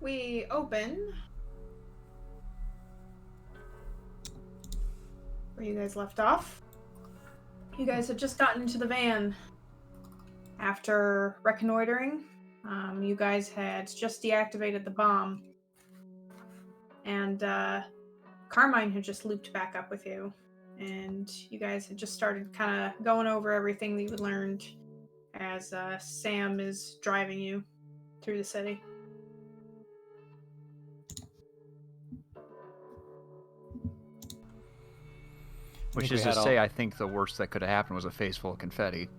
we open where you guys left off. You guys had just gotten into the van after reconnoitering. You guys had just deactivated the bomb, and Carmine had just looped back up with you, and you guys had just started kind of going over everything that you learned as Sam is driving you through the city. Which is to say, I think the worst that could have happened was a face full of confetti.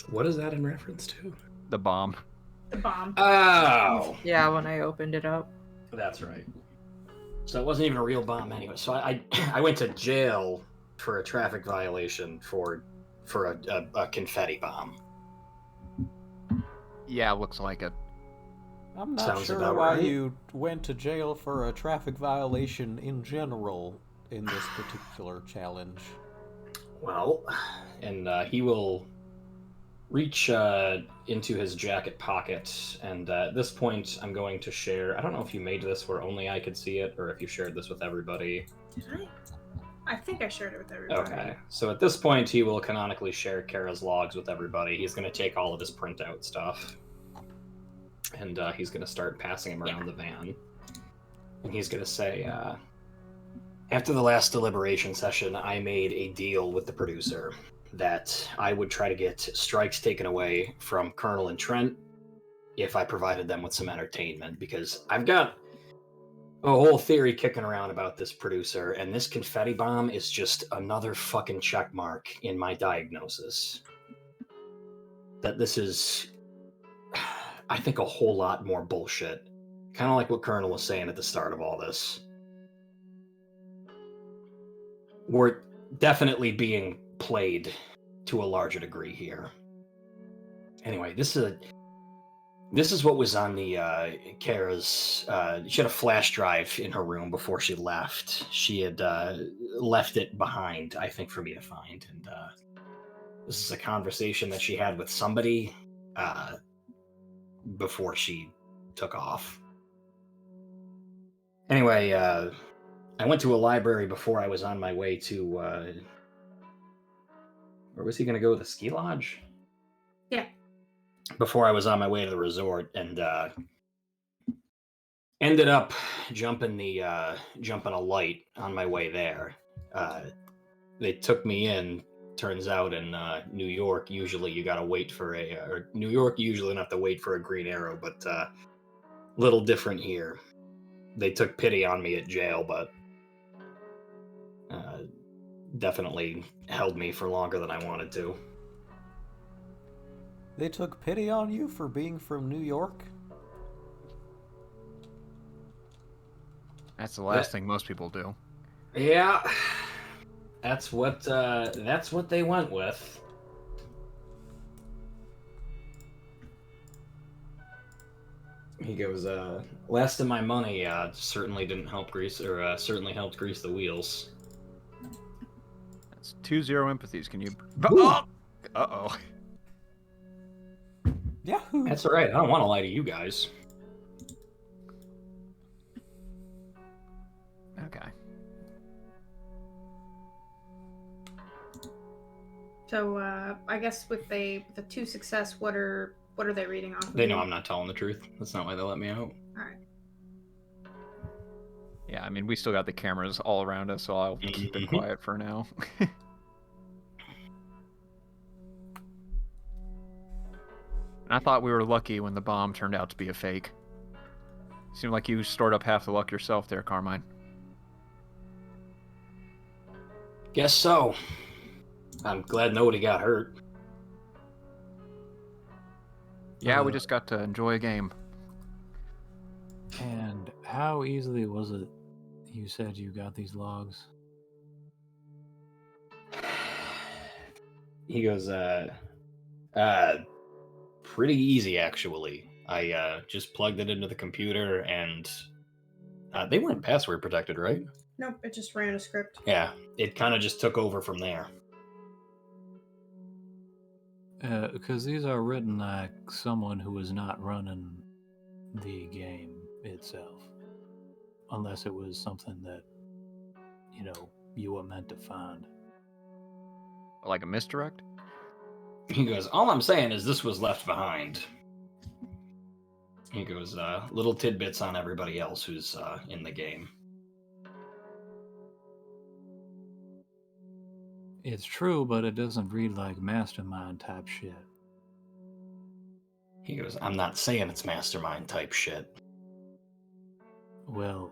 What is that in reference to? The bomb. The bomb. Oh! Yeah, when I opened it up. That's right. So it wasn't even a real bomb anyway. So I went to jail for a traffic violation for a confetti bomb. Yeah, looks like it. I'm not Sounds sure about why right. you went to jail for a traffic violation in general in this particular challenge. Well, and he will reach into his jacket pocket, and at this point I'm going to share... I don't know if you made this where only I could see it, or if you shared this with everybody. Did I think I shared it with everybody. Okay, so at this point he will canonically share Kara's logs with everybody. He's going to take all of his printout stuff, and he's going to start passing him around the van. And he's going to say, after the last deliberation session, I made a deal with the producer that I would try to get strikes taken away from Colonel and Trent if I provided them with some entertainment, because I've got a whole theory kicking around about this producer, and this confetti bomb is just another fucking check mark in my diagnosis. That this is, I think, a whole lot more bullshit. Kind of like what Colonel was saying at the start of all this. We're definitely being played to a larger degree here. Anyway, this is what was on the Kara's. She had a flash drive in her room before she left. She had left it behind, I think, for me to find. And this is a conversation that she had with somebody before she took off. Anyway, I went to a library before I was on my way to... where was he going to go? The ski lodge? Yeah. Before I was on my way to the resort, and ended up jumping a light on my way there. They took me in. Turns out in New York, usually you gotta wait for New York, you usually don't have to wait for a green arrow, but little different here. They took pity on me at jail, but definitely held me for longer than I wanted to. They took pity on you for being from New York? That's the last thing most people do. Yeah, that's what they went with. He goes, last of my money certainly didn't help certainly helped grease the wheels. That's 20 empathies. Can you... Oh! Uh-oh. Yahoo! That's all right. I don't want to lie to you guys. Okay. So I guess with the 2 success, what are they reading off of? They know I'm not telling the truth. That's not why they let me out. All right. Yeah, I mean, we still got the cameras all around us, so I'll keep it quiet for now. And I thought we were lucky when the bomb turned out to be a fake. Seemed like you stored up half the luck yourself there, Carmine. Guess so. I'm glad nobody got hurt. Yeah, we just got to enjoy a game. And how easily was it you said you got these logs? He goes, pretty easy, actually. I just plugged it into the computer, and they weren't password protected, right? Nope, it just ran a script. Yeah, it kind of just took over from there. Because these are written like someone who is not running the game itself. Unless it was something that, you were meant to find. Like a misdirect? He goes, all I'm saying is this was left behind. He goes, little tidbits on everybody else who's in the game. It's true, but it doesn't read like mastermind type shit. He goes, I'm not saying it's mastermind type shit. Well,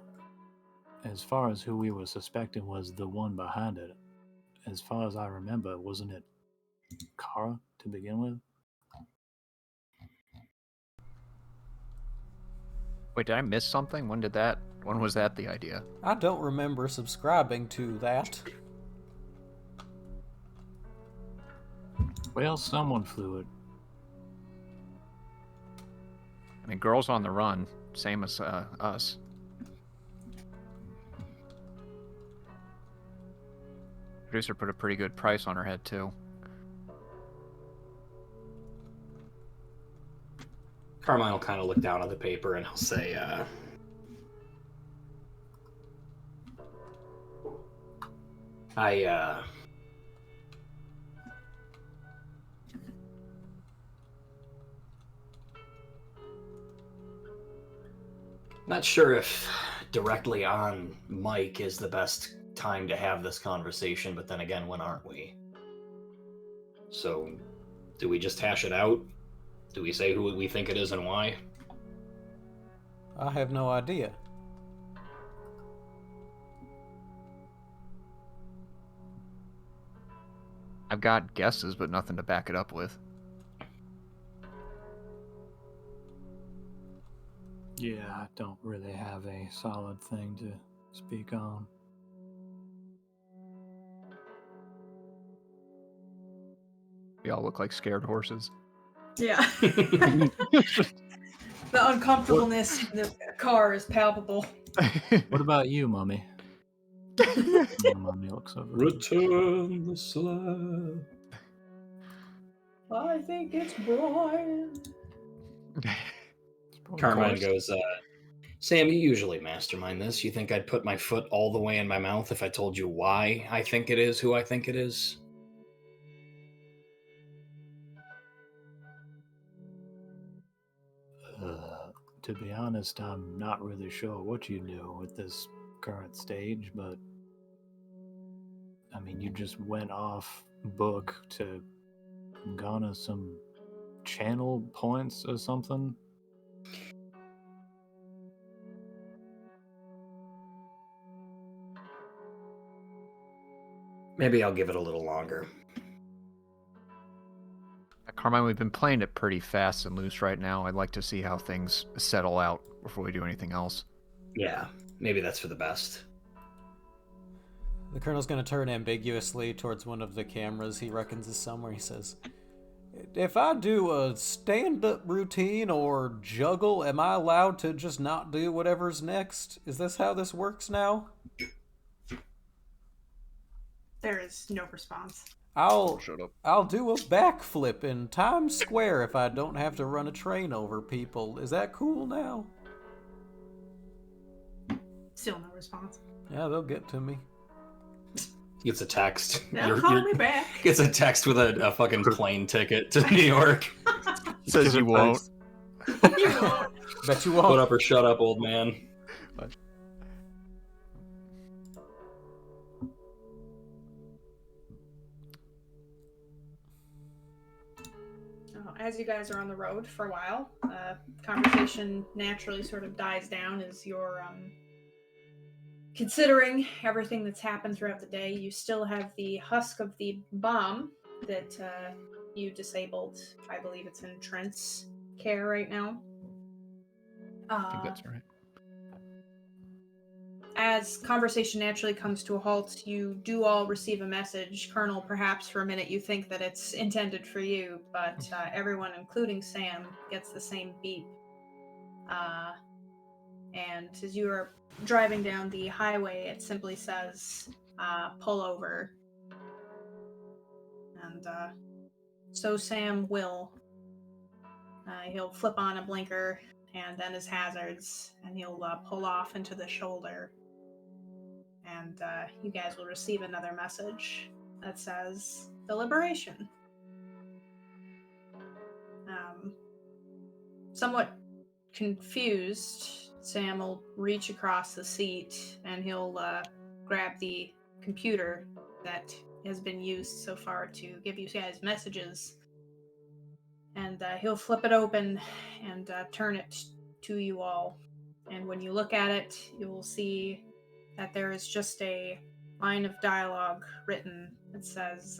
as far as who we were suspecting was the one behind it, as far as I remember, wasn't it Kara to begin with? Wait, did I miss something? When was that the idea? I don't remember subscribing to that. Well, someone flew it. I mean, girls on the run, same as us. Producer put a pretty good price on her head, too. Carmine will kind of look down at the paper and he'll say, not sure if directly on mic is the best time to have this conversation, but then again, when aren't we? So, do we just hash it out? Do we say who we think it is and why? I have no idea. I've got guesses, but nothing to back it up with. Yeah, I don't really have a solid thing to speak on. We all look like scared horses. Yeah. The uncomfortableness in the car is palpable. What about you, Mummy? Yeah, Mummy looks over. Return the slab. I think it's Brian. Carmine goes, Sam, you usually mastermind this. You think I'd put my foot all the way in my mouth if I told you why I think it is who I think it is? To be honest, I'm not really sure what you do at this current stage, but I mean, you just went off book to garner some channel points or something. Maybe I'll give it a little longer. Carmine, we've been playing it pretty fast and loose right now. I'd like to see how things settle out before we do anything else. Yeah, maybe that's for the best. The Colonel's going to turn ambiguously towards one of the cameras he reckons is somewhere. He says, if I do a stand-up routine or juggle, am I allowed to just not do whatever's next? Is this how this works now? There is no response. Shut up. I'll do a backflip in Times Square if I don't have to run a train over people. Is that cool now? Still no response. Yeah, they'll get to me. He gets a text. They'll call me back. Gets a text with a fucking plane ticket to New York. Says you won't. You won't. Bet you Put won't. up or shut up, old man. As you guys are on the road for a while, conversation naturally sort of dies down as you're considering everything that's happened throughout the day. You still have the husk of the bomb that you disabled. I believe it's in Trent's care right now. I think that's right. As conversation naturally comes to a halt, you do all receive a message. Colonel, perhaps for a minute you think that it's intended for you, but everyone, including Sam, gets the same beep. And as you are driving down the highway, it simply says, pull over. And So Sam will. He'll flip on a blinker and then his hazards, and he'll pull off into the shoulder. And you guys will receive another message that says deliberation. Somewhat confused, Sam will reach across the seat and he'll grab the computer that has been used so far to give you guys messages. And he'll flip it open and turn it to you all. And when you look at it, you will see that there is just a line of dialogue written that says,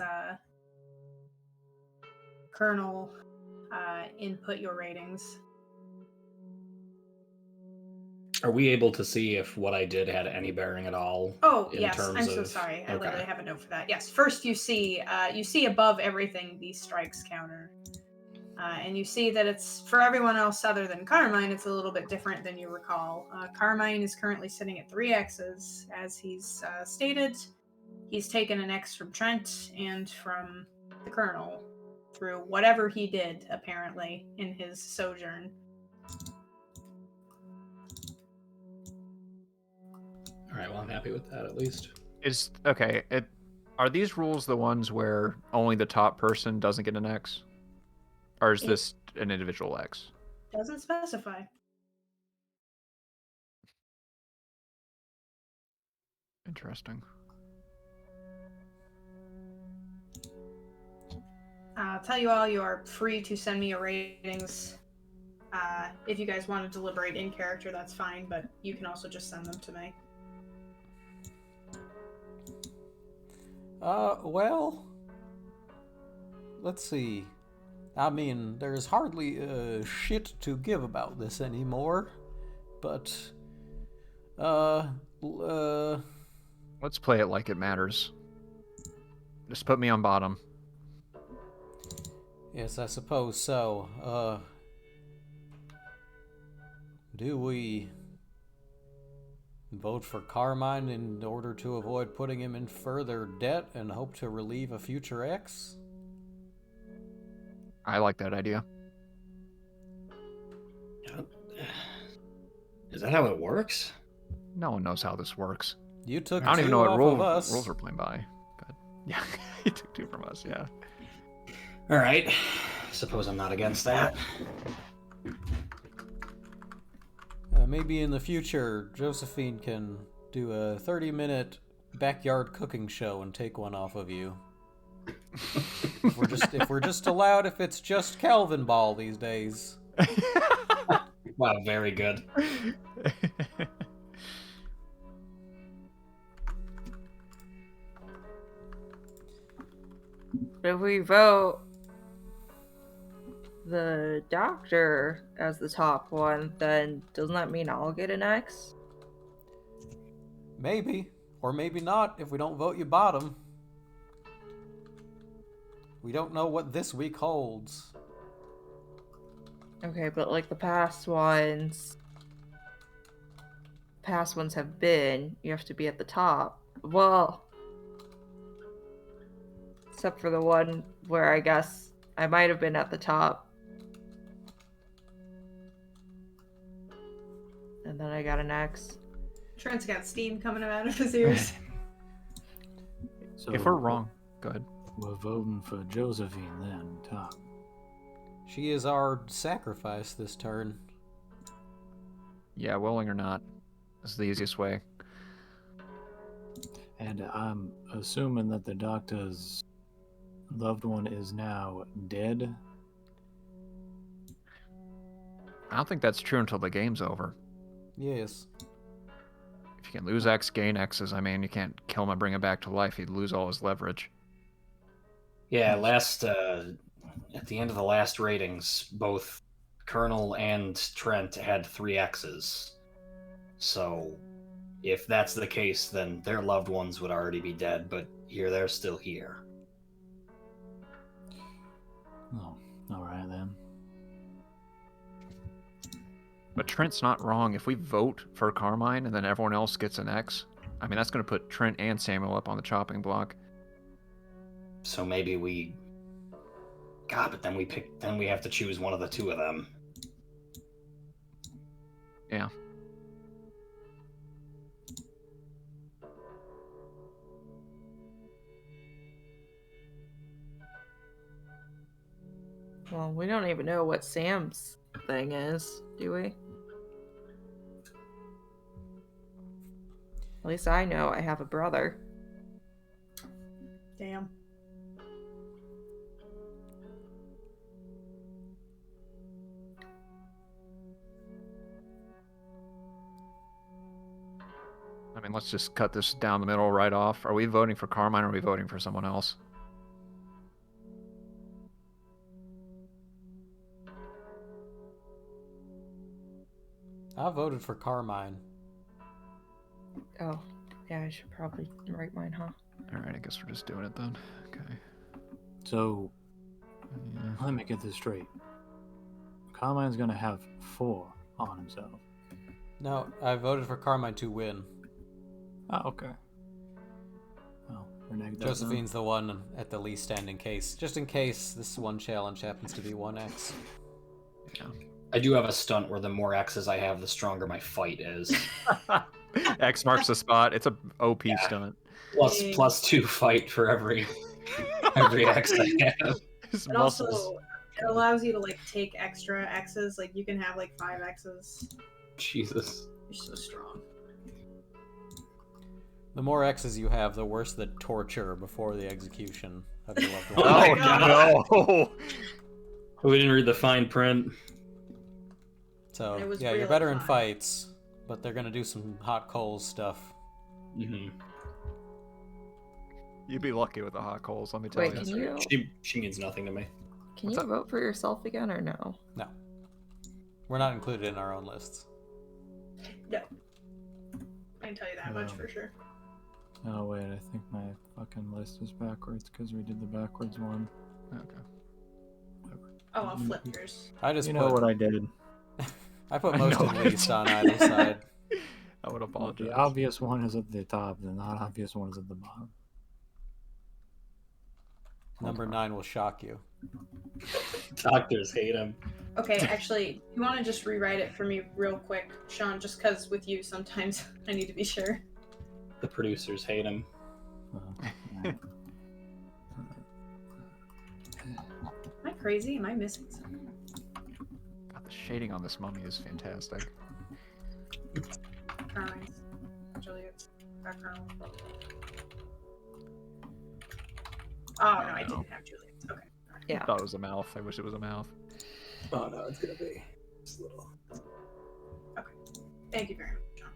Colonel, input your ratings. Are we able to see if what I did had any bearing at all? Oh, in yes. terms I'm so of- sorry. I Okay. literally have a note for that. Yes. First, you see above everything the strikes counter, and you see that it's for everyone else other than Carmine. It's a little bit different than you recall. Carmine is currently sitting at 3 X's, as he's stated. He's taken an X from Trent and from the Colonel through whatever he did, apparently, in his sojourn. All right, well, I'm happy with that at least. Are these rules the ones where only the top person doesn't get an X? Or is this an individual X? Doesn't specify. Interesting. I'll tell you all, you are free to send me your ratings. If you guys want to deliberate in character, that's fine, but you can also just send them to me. Well, let's see. I mean, there's hardly shit to give about this anymore, but Let's play it like it matters. Just put me on bottom. yes, I suppose so. Do we vote for Carmine in order to avoid putting him in further debt and hope to relieve a future ex? I like that idea. Is that how it works? No one knows how this works. You took I don't even two know what off rules of us. we're playing by. But yeah, he took 2 from us. Yeah. All right. Suppose I'm not against that. Maybe in the future, Josephine can do a 30-minute backyard cooking show and take one off of you. if we're just allowed, if it's just Calvin Ball these days. Wow, very good. If we vote the doctor as the top one, then doesn't that mean I'll get an X? Maybe. Or maybe not if we don't vote you bottom. We don't know what this week holds. Okay, but like the past ones have been, you have to be at the top. Well, except for the one where I guess I might have been at the top. And then I got an X. Trent's got steam coming out of his ears. So If we're wrong, go ahead. we're voting for Josephine then, top. She is our sacrifice this turn. Yeah, willing or not. This is the easiest way. And I'm assuming that the doctor's loved one is now dead. I don't think that's true until the game's over. Yes. If you can lose X, gain X's, I mean, you can't kill him and bring him back to life. He'd lose all his leverage. Yeah, at the end of the last ratings, both Colonel and Trent had 3 X's. So, if that's the case, then their loved ones would already be dead, but they're still here. Oh, alright then. But Trent's not wrong. If we vote for Carmine and then everyone else gets an X, I mean, that's going to put Trent and Samuel up on the chopping block. So maybe we God, but then we have to choose one of the two of them. Yeah. Well, we don't even know what Sam's thing is, do we? At least I know I have a brother. Damn. I mean, let's just cut this down the middle right off. Are we voting for Carmine or are we voting for someone else? I voted for Carmine. Oh, yeah, I should probably write mine, huh? Alright, I guess we're just doing it then. Okay. So, Yeah. let me get this straight. Carmine's gonna have 4 on himself. No, I voted for Carmine to win. Oh, okay. Oh, renege that then. Josephine's the one at the least standing case. Just in case this one challenge happens to be 1x. Yeah. I do have a stunt where the more X's I have, the stronger my fight is. X marks the spot. It's a OP Yeah. stunt. Plus 2 fight for every X I have. His It muscles. also it allows you to like take extra X's. Like you can have like 5 X's. Jesus. You're so strong. The more X's you have, the worse the torture before the execution of your loved Oh one. my Oh God. no! We didn't read the fine print. So, It was yeah, you're really better in fun. fights, but they're gonna do some hot coals stuff. Mm-hmm. You'd be lucky with the hot coals, let me tell Wait, you. can you She means nothing to me. can What's you up? vote for yourself again or no? No. We're not included in our own lists. No. I can tell you that much Um, for sure. Oh wait, I think my fucking list is backwards because we did the backwards one. Okay. Oh, I'll flip yours. I just You know put, what I did. I put I most know and it. least on either side. I would apologize. The obvious one is at the top, the not obvious one is at the bottom. Number 9 will shock you. Doctors hate him. Okay, actually, you want to just rewrite it for me real quick, Sean? Just because with you, sometimes I need to be sure. The producers hate him. Yeah. Am I crazy? Am I missing something? God, the shading on this mummy is fantastic. Carmine's, Juliet's background. Oh no, I didn't have Juliet's. Okay. I thought it was a mouth. I wish it was a mouth. Oh no, it's gonna be just a little. Thank you very much, Sean.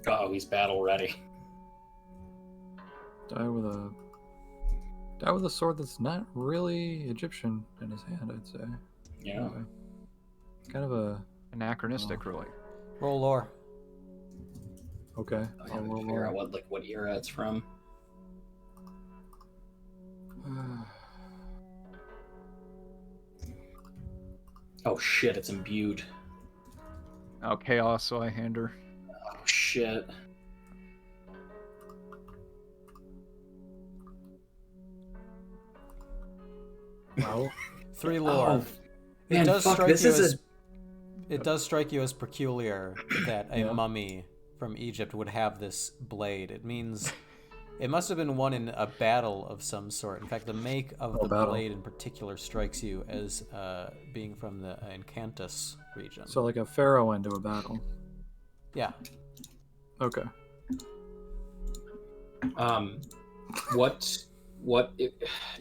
Oh, he's battle ready. Die with a sword that's not really Egyptian in his hand, I'd say. Yeah. Okay. Kind of a Anachronistic, really. Roll lore. okay. I have to figure out what era it's from. Oh shit, it's imbued. Oh, Chaos Hander. Oh shit. Wow. 3 lore. Oh, man, fuck, this is a... It does strike you as peculiar that a Yeah. mummy from Egypt would have this blade. It means it must have been won in a battle of some sort. In fact, the make of the battle. blade in particular strikes you as being from the Encantus region. So like a pharaoh into a battle. Yeah. Okay.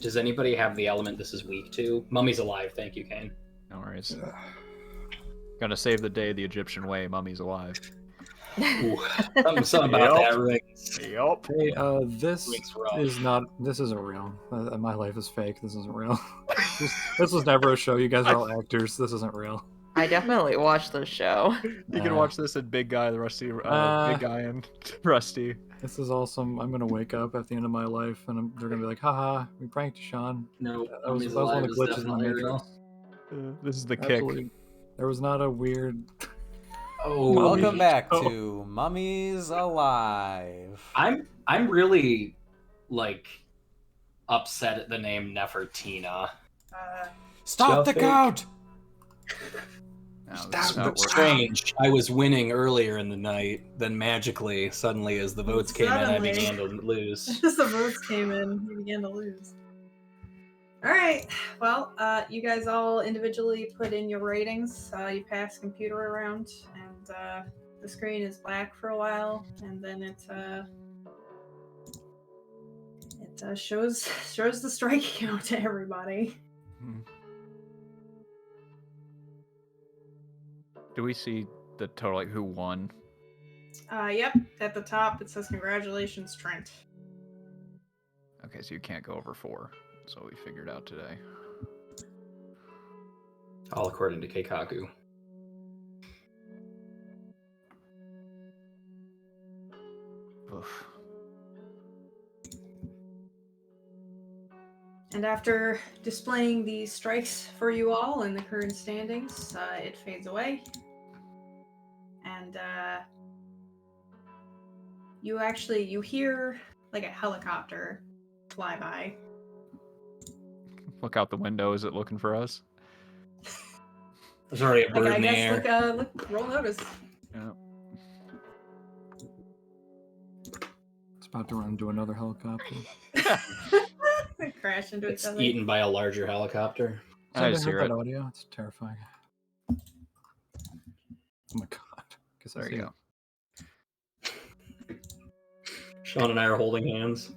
Does anybody have the element this is weak to? Mummy's alive, thank you, Kane. No worries. Gonna save the day the Egyptian way. Mummy's alive. Ooh, something about Yep. that rings. Yup. Hey, this Rings rough. is not. This isn't real. My life is fake. This isn't real. this was never a show. You guys are all actors. This isn't real. I definitely watched the show. You can watch this in Big Guy, the Rusty, Big Guy and Rusty. This is awesome. I'm gonna wake up at the end of my life, and they're gonna be like, "Haha, we pranked Sean." No, That was one of the glitches in the Matrix. This is the Absolutely. kick. There was not a weird. Oh, Welcome back Oh. to Mummies Alive. I'm really like upset at the name Nefertina. Stop the Stuffing. count! No, this That's is how it works. strange. I was winning earlier in the night, then magically, suddenly, as the votes came in, I Suddenly. began to lose. As the votes came in, you began to lose. All right. Well, you guys all individually put in your ratings. You pass computer around, and the screen is black for a while, and then it shows the strike count to everybody. Hmm. Do we see the total, like who won? Yep. At the top, it says "Congratulations, Trent." Okay, so you can't go over 4. That's what we figured out today. All according to Keikaku. Oof. And after displaying the strikes for you all and the current standings, it fades away. And you hear like a helicopter fly by. Look out the window. Is it looking for us? There's already a bird Like, I in the air. guess look, roll notice. Yeah. It's about to run into another helicopter. Crash into It's each other. eaten by a larger helicopter. I Somebody just hear heard it. that audio. It's terrifying. Oh my god. Guess I There see you it. go. Sean and I are holding hands.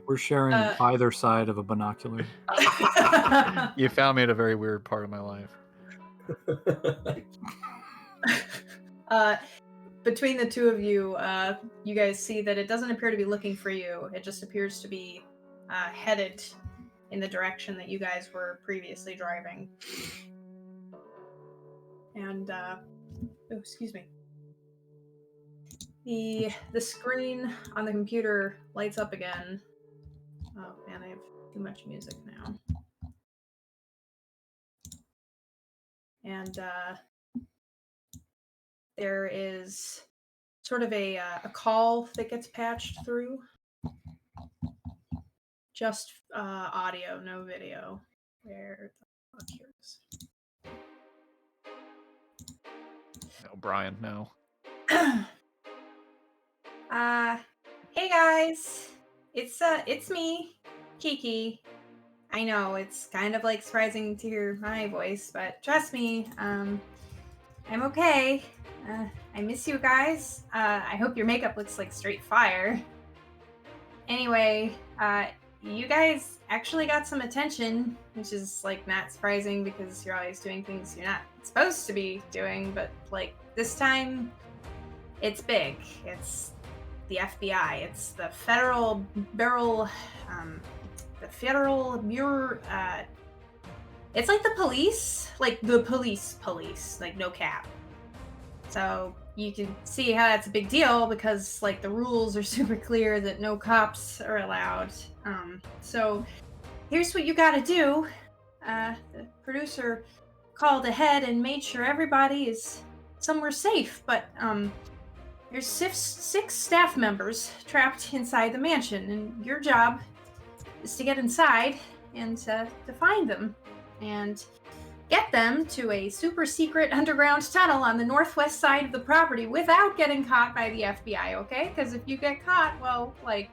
We're sharing either side of a binocular. You found me at a very weird part of my life. Between the two of you, you guys see that it doesn't appear to be looking for you. It just appears to be headed in the direction that you guys were previously driving. And oh, excuse me. The screen on the computer lights up again. Oh man, I have too much music now. And there is sort of a call that gets patched through. Just audio, no video. Where the fuck here is? No, Brian, no. Hey guys, it's me, Kiki. I know it's kind of like surprising to hear my voice, but trust me, I'm okay. I miss you guys. I hope your makeup looks like straight fire. Anyway, you guys actually got some attention, which is like not surprising because you're always doing things you're not supposed to be doing, but like this time it's big. It's the FBI. It's the Federal Bureau, it's like the police, like the police, like no cap. So you can see how that's a big deal because like the rules are super clear that no cops are allowed. So here's what you gotta do. The producer called ahead and made sure everybody is somewhere safe, but there's six staff members trapped inside the mansion, and your job is to get inside and to find them and get them to a super secret underground tunnel on the northwest side of the property without getting caught by the FBI, okay? Because if you get caught, well, like,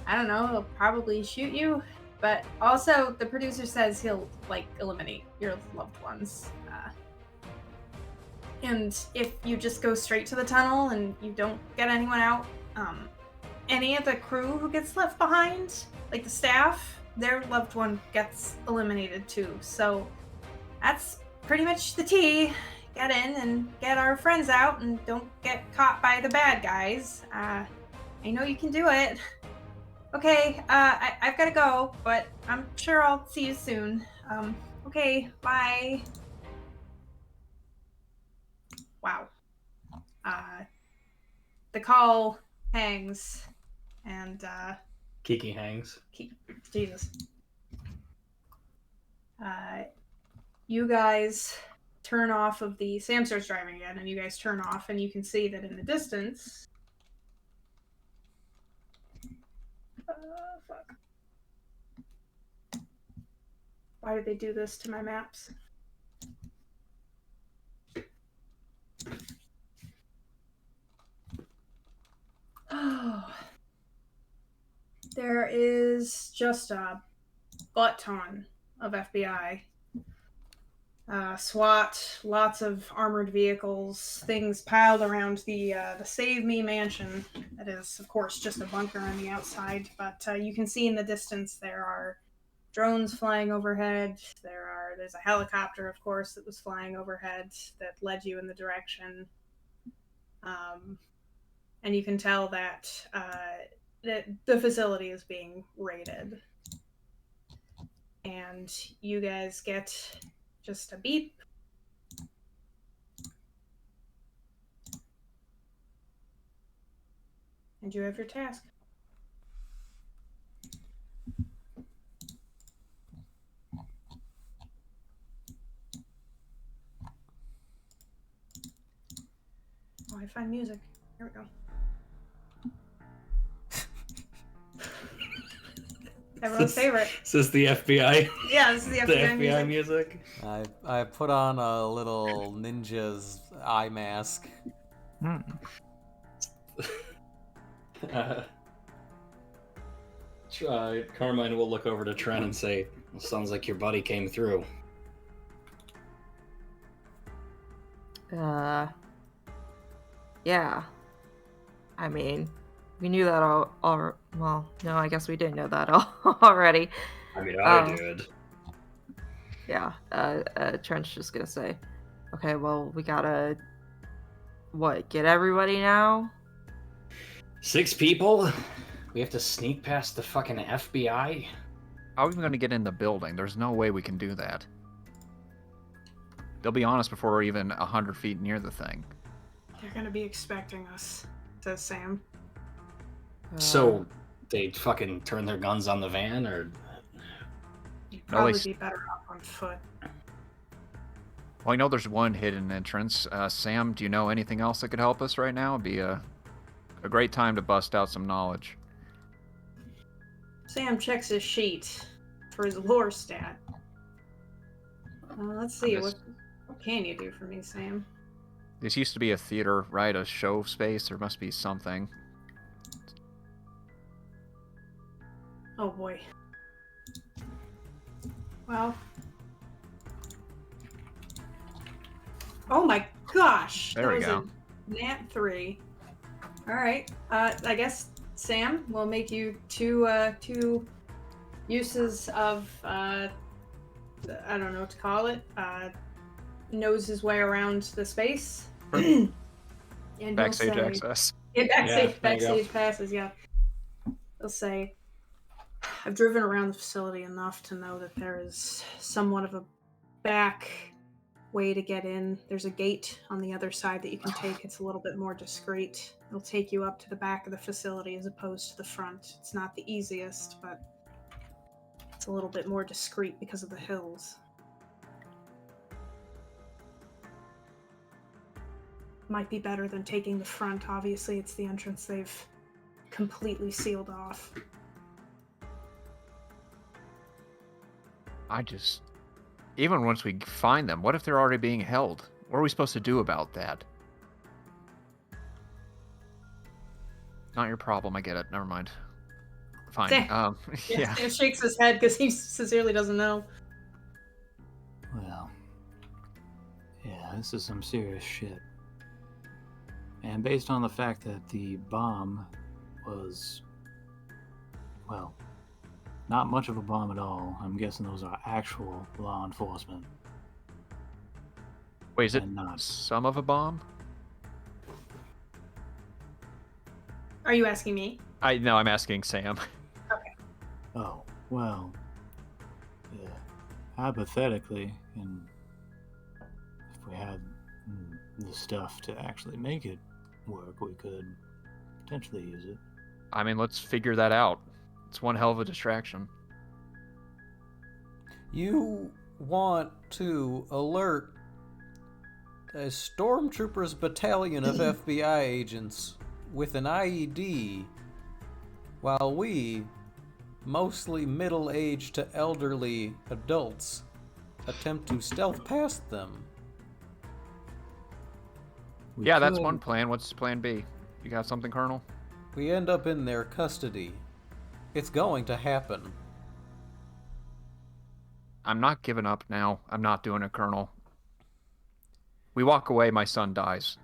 I don't know, they'll probably shoot you. But also, the producer says he'll, like, eliminate your loved ones. And if you just go straight to the tunnel and you don't get anyone out, any of the crew who gets left behind, like the staff, their loved one gets eliminated too. So that's pretty much the tea. Get in and get our friends out and don't get caught by the bad guys. I know you can do it. Okay, I've got to go, but I'm sure I'll see you soon. Okay, bye. Wow. The call hangs, and Kiki hangs. Jesus. You guys turn off of the. Sam starts driving again, and you guys turn off, and you can see that in the distance. Fuck. Why did they do this to my maps? Oh. There is just a butt ton of FBI. SWAT, lots of armored vehicles, things piled around the Save Me mansion. That is, of course, just a bunker on the outside, but you can see in the distance there are drones flying overhead. There's a helicopter, of course, that was flying overhead that led you in the direction. And you can tell that the facility is being raided. And you guys get just a beep. And you have your task. Oh, I find music. Here we go. Everyone's favorite. Is this the FBI? Yeah, this is the The FBI, FBI music. music? I put on a little ninja's eye mask. Carmine will look over to Trent and say, well, sounds like your buddy came through. Yeah. I mean, we knew that all well, no, I guess we didn't know that already. I mean, I did. Yeah, Trent's just gonna say, okay, well, we gotta, get everybody now? 6 people? We have to sneak past the fucking FBI? How are we going to get in the building? There's no way we can do that. They'll be on us before we're even 100 feet near the thing. They're gonna be expecting us, says Sam. So, they fucking turn their guns on the van, or... You'd No, they probably be better off on foot. Well, I know there's one hidden entrance. Sam, do you know anything else that could help us right now? It'd be a great time to bust out some knowledge. Sam checks his sheet for his lore stat. Let's see, what can you do for me, Sam? This used to be a theater, right? A show space. There must be something. Oh boy. Well. Oh my gosh! There we that go. was a nat 3. Alright. I guess Sam will make you two uses of I don't know what to call it. Knows his way around the space. And he'll Backstage say, access. Yeah, there you go. backstage passes, yeah. He'll say, I've driven around the facility enough to know that there is somewhat of a back way to get in. There's a gate on the other side that you can take. It's a little bit more discreet. It'll take you up to the back of the facility as opposed to the front. It's not the easiest, but it's a little bit more discreet because of the hills. Might be better than taking the front. Obviously, it's the entrance they've completely sealed off. Even once we find them, what if they're already being held? What are we supposed to do about that? Not your problem, I get it. Never mind. Fine. Sam. Yeah. Sam shakes his head because he sincerely doesn't know. Well, yeah, this is some serious shit. And based on the fact that the bomb was, well, not much of a bomb at all, I'm guessing those are actual law enforcement. Wait, is it and not. some of a bomb? Are you asking me? No, I'm asking Sam. Oh, well, hypothetically, and if we had the stuff to actually make it work, we could potentially use it. I mean, let's figure that out. It's one hell of a distraction. You want to alert a stormtroopers battalion of FBI agents with an IED while we, mostly middle-aged to elderly adults, attempt to stealth past them. We Yeah, that's could- one plan. What's plan B? You got something, Colonel? We end up in their custody. It's going to happen. I'm not giving up now. I'm not doing it, Colonel. We walk away, my son dies.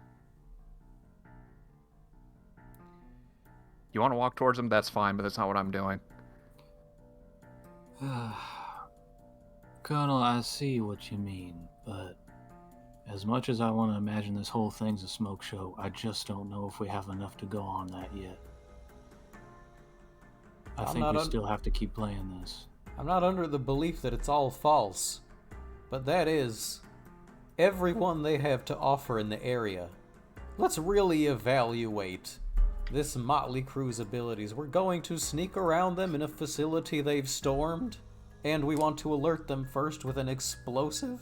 You want to walk towards him? That's fine, but that's not what I'm doing. Colonel, I see what you mean, but as much as I want to imagine this whole thing's a smoke show, I just don't know if we have enough to go on that yet. I I'm think not we un- still have to keep playing this. I'm not under the belief that it's all false, but that is everyone they have to offer in the area. Let's really evaluate this motley crew's abilities. We're going to sneak around them in a facility they've stormed, and we want to alert them first with an explosive?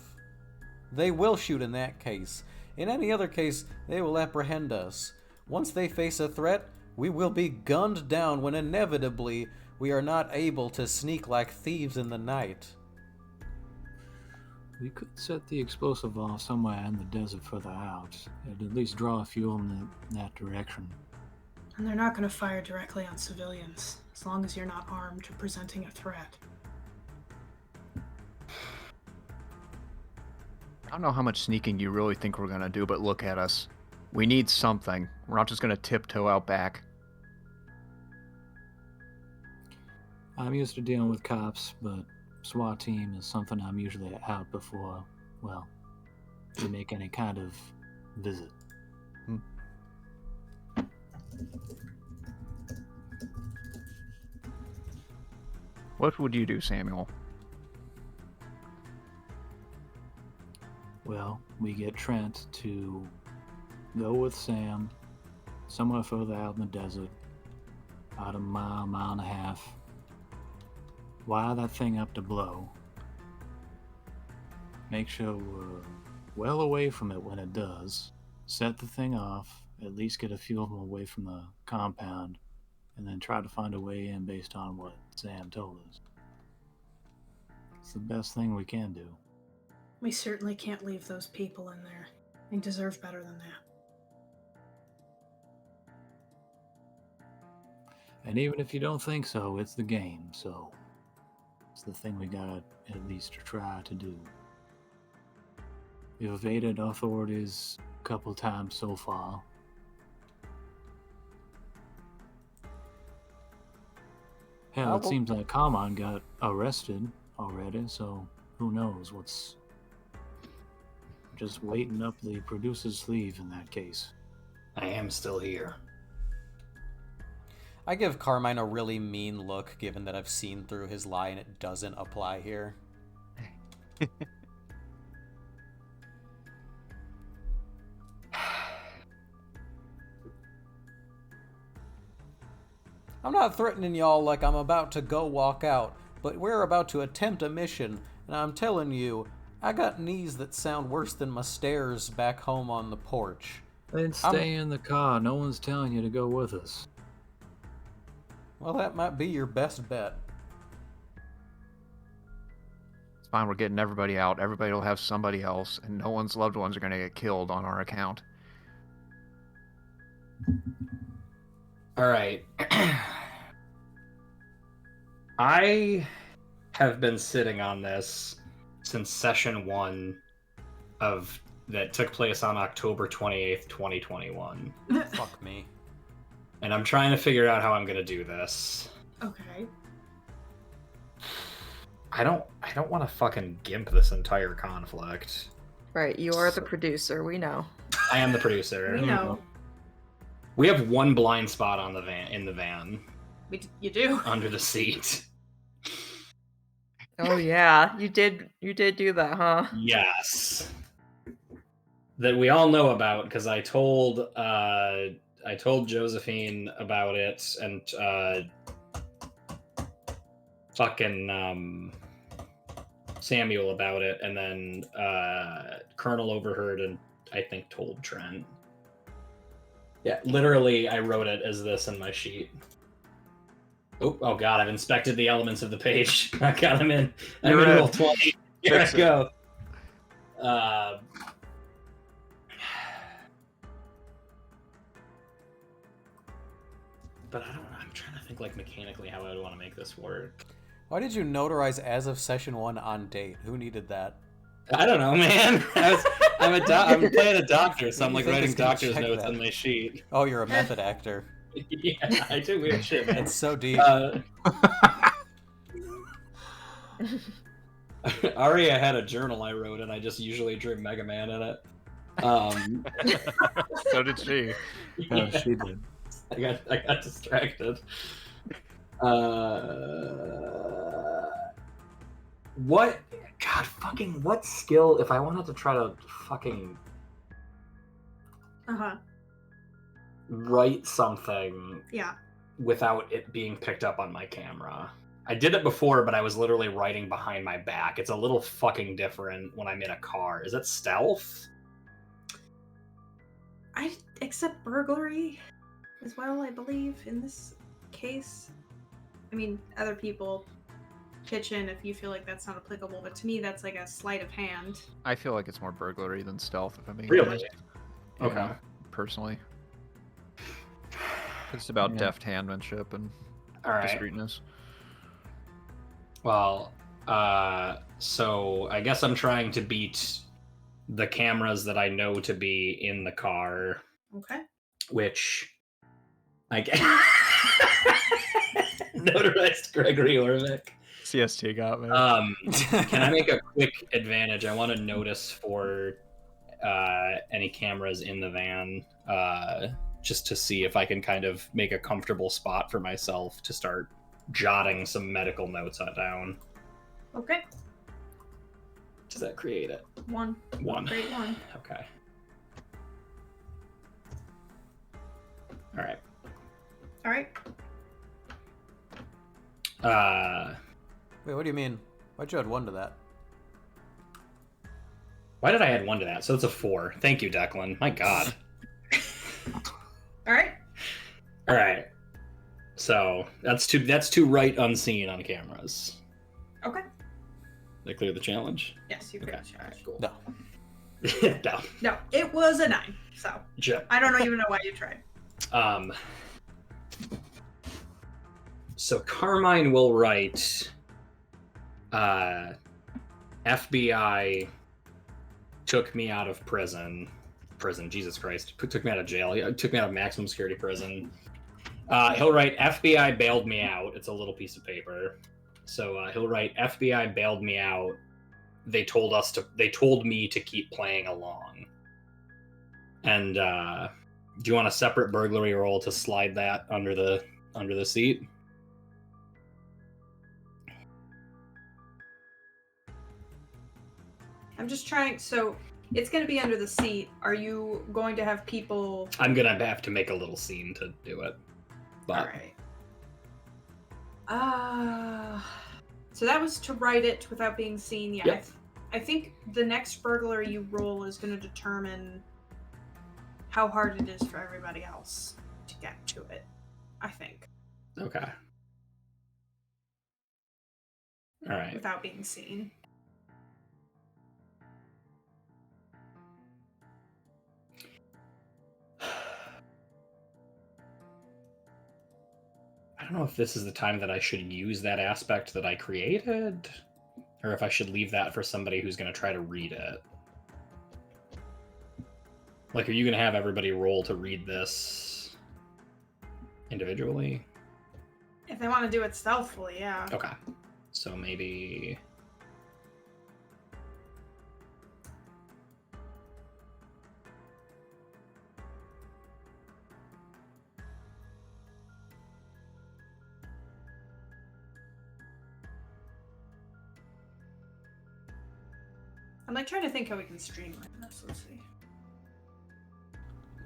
They will shoot in that case. In any other case, they will apprehend us. Once they face a threat, we will be gunned down when inevitably we are not able to sneak like thieves in the night. We could set the explosive off somewhere in the desert further out. It'd at least draw a few in that direction. And they're not going to fire directly on civilians, as long as you're not armed or presenting a threat. I don't know how much sneaking you really think we're going to do, but look at us. We need something. We're not just going to tiptoe out back. I'm used to dealing with cops, but SWAT team is something I'm usually out before, well, we make any kind of visit. What would you do, Samuel? Well, we get Trent to go with Sam somewhere further out in the desert, about a mile and a half. Wire that thing up to blow. Make sure we're well away from it when it does. Set the thing off, at least get a few of them away from the compound, and then try to find a way in based on what Sam told us. It's the best thing we can do. We certainly can't leave those people in there. They deserve better than that. And even if you don't think so, it's the game, so it's the thing we gotta at least try to do. We've evaded authorities a couple times so far. Hell, it seems like Carmine got arrested already, so who knows what's just waiting up the producer's sleeve in that case. I am still here. I give Carmine a really mean look, given that I've seen through his lie and it doesn't apply here. I'm not threatening y'all like I'm about to go walk out, but we're about to attempt a mission, and I'm telling you, I got knees that sound worse than my stairs back home on the porch. Then stay in the car. No one's telling you to go with us. Well, that might be your best bet. It's fine, we're getting everybody out. Everybody will have somebody else, and no one's loved ones are going to get killed on our account. All right. I have been sitting on this since session 1 of that took place on October 28th, 2021. Fuck me. And I'm trying to figure out how I'm going to do this. Okay. I don't want to fucking gimp this entire conflict. Right, you are the producer, we know. I am the producer. We know. We have one blind spot on the van You do. under the seat. Oh yeah, you did do that, huh? Yes. that we all know about because I told Josephine about it and fucking Samuel about it, and then Colonel overheard and I think told Trent. Yeah, literally, I wrote it as this in my sheet. Oh god, I've inspected the elements of the page. I got them in. I'm You're in in. roll 20. Here Fix I it. go. But I don't know. I'm trying to think like mechanically how I would want to make this work. Why did you notarize as of session 1 on date? Who needed that? I don't know, man. I'm playing a doctor, so I'm You like think writing it's gonna doctor's check notes that? on my sheet. Oh, you're a method actor. Yeah, I do weird shit, man. It's so deep. Aria had a journal I wrote, and I just usually drew Mega Man in it. So did she. Oh, she did. I got distracted. What? God, fucking what skill? If I wanted to try to fucking write something Yeah. without it being picked up on my camera. I did it before, but I was literally writing behind my back. It's a little fucking different when I'm in a car. Is it stealth? I accept burglary as well, I believe, in this case. I mean, other people pitch in if you feel like that's not applicable, but to me that's like a sleight of hand. I feel like it's more burglary than stealth, if I'm being Really? honest. Okay. Yeah, personally. It's about Yeah. deft handmanship and All right. discreetness. Well, so I guess I'm trying to beat the cameras that I know to be in the car, Okay. which I guess notarized Gregory Orvik. CST got me. Can I make a quick advantage? I want to notice for any cameras in the van, just to see if I can kind of make a comfortable spot for myself to start jotting some medical notes down. Okay. Does that create it? One. One. Great one. Okay. All right. All right. Wait, what do you mean? Why'd you add 1 to that? Why did I add 1 to that? So it's a 4. Thank you, Declan. My God. All right. All right. So that's two right unseen on cameras. Okay. Did I clear the challenge? Yes, you Okay. pretty much. Cool. No. No. No, it was a 9. So Chip. I don't even know why you tried. So Carmine will write, FBI took me out of prison, Jesus Christ, took me out of jail, took me out of maximum security prison. He'll write, FBI bailed me out. It's a little piece of paper. So he'll write, FBI bailed me out. They told me to keep playing along. And do you want a separate burglary roll to slide that under the seat? I'm just trying. So it's going to be under the seat. Are you going to have people? I'm gonna have to make a little scene to do it. But All right. So that was to write it without being seen. Yeah. Yep. I think the next burglary you roll is going to determine how hard it is for everybody else to get to it. I think okay. All right. without being seen. I don't know if this is the time that I should use that aspect that I created, or if I should leave that for somebody who's going to try to read it. Like, are you going to have everybody roll to read this individually? If they want to do it stealthily, yeah. Okay. So maybe... I'm like trying to think how we can streamline this. Let's see.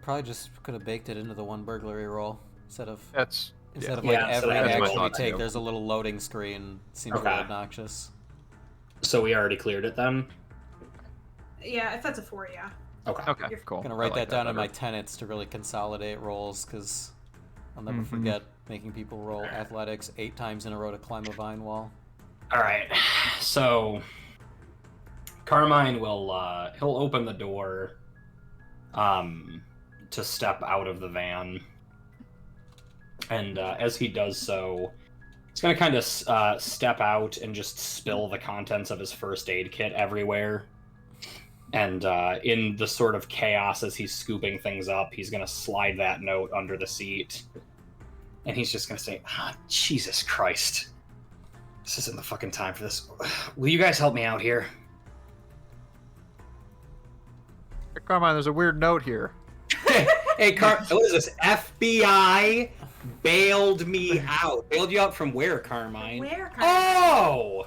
probably just could have baked it into the one burglary roll instead of That's instead of Yeah, like instead of every having my action you thought, take. too. There's a little loading screen. Seems a Okay. little obnoxious. So we already cleared it then? Yeah, if that's a 4, yeah. Okay. okay. You're Cool. Gonna I write like that down in my better. tenets to really consolidate rolls because I'll never Mhm. forget making people roll athletics 8 times in a row to climb a vine wall. All right. So Carmine will he'll open the door to step out of the van. And as he does so, he's going to kind of step out and just spill the contents of his first aid kit everywhere. And in the sort of chaos as he's scooping things up, he's going to slide that note under the seat. And he's just going to say, Jesus Christ. This isn't the fucking time for this. Will you guys help me out here? Hey, Carmine, there's a weird note here. Hey, what is this? FBI bailed me out. Bailed you out from where, Carmine? Where? Oh!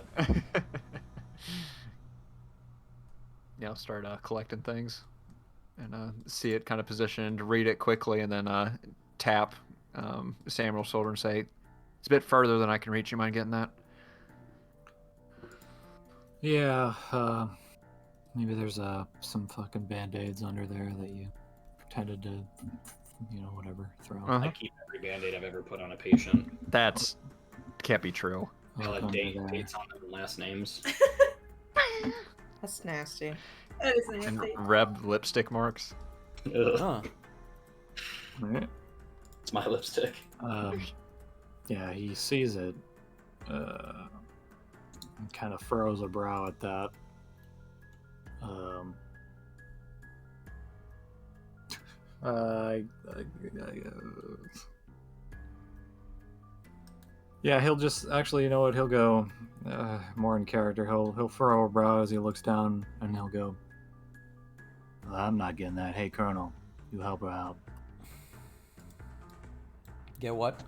Start collecting things and see it kind of positioned, read it quickly, and then tap Samuel's shoulder and say, "It's a bit further than I can reach. You mind getting that?" Yeah, maybe there's some fucking band-aids under there that you pretended to, whatever, throw. I keep every band-aid I've ever put on a patient. That's can't be true. I'll have Under there. dates on them and last names. That's nasty. That is And nasty. Reb lipstick marks. Ugh, Huh. Right. it's my lipstick. Yeah, he sees it, and kind of furrows a brow at that. Yeah, he'll just actually, you know what? He'll go more in character. He'll furrow a brow as he looks down, and he'll go, "Well, I'm not getting that. Hey, Colonel, you help her out." Get what?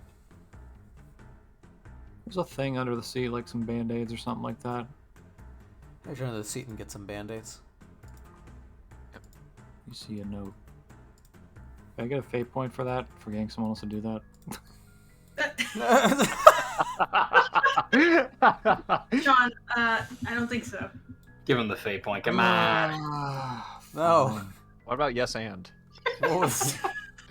There's a thing under the seat, like some band-aids or something like that. I turn to the seat and get some band-aids. You see a note. Can I get a fate point for that? For getting someone else to do that? John, I don't think so. Give him the fate point. Come on. No. What about yes and? What was...